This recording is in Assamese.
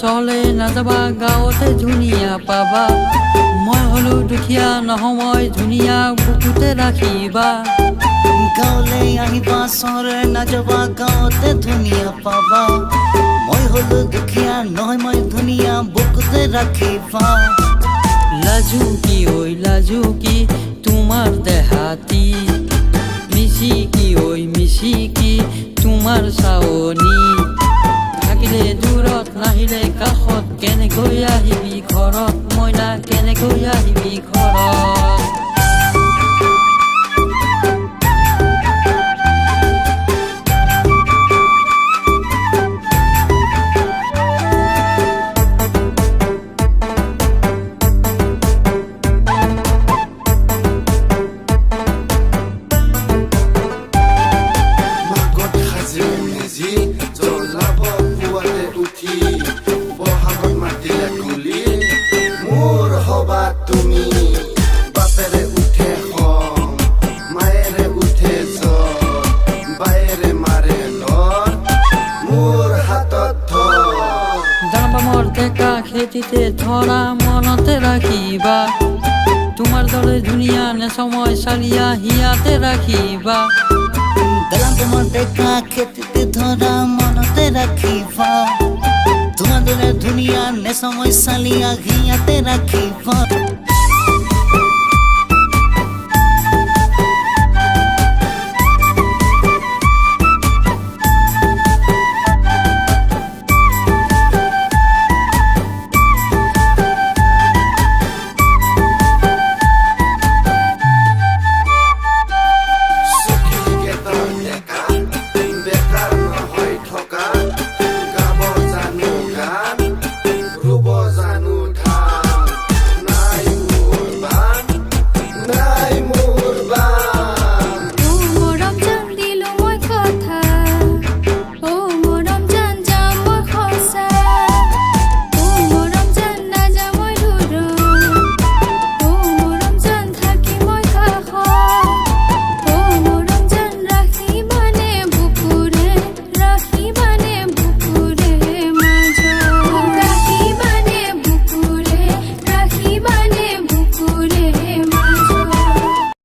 চহৰলৈ নাযাবা, গাঁৱতে ধুনীয়া পাবা। মই হলো দুখীয়া নহয় ধুনীয়া বুকুতে ৰাখিবা। গাঁৱলৈ আহিবা চহৰলৈ নাযাবা, গাঁৱতে ধুনীয়া পাবা। মই হলো দুখীয়া নহয় মই ধুনীয়া বুকুতে ৰাখিবা। লাজু কি ঐ লাজু কি তোমাৰ দেহাতী, মিচিকি ঐ মিচিকি তোমাৰ চাৱনী। থাকিলে দূৰত নাহিলে কাষত, কেনেকৈ আহিবি ঘৰত মইনা, কেনেকৈ আহিবি ঘৰত। তুমি বাপেৰে উঠে খং, মায়েৰে উঠে জ্বৰ, বায়েৰে মাৰে লৰ, মোৰ হাতত ধৰ। দামবামৰ ডেকা খেতিতে ধৰা মনতে ৰাখিবা। তোমাৰ দৰে ধুনীয়া নেচময় চালিয়া হিয়াতে ৰাখিবা। দামবামৰ ডেকা খেতিতে ধৰা মনতে ৰাখিবা। তোমাৰ দৰে ধুনীয়া নেচময় চালিয়া হিয়াতে ৰাখিবা।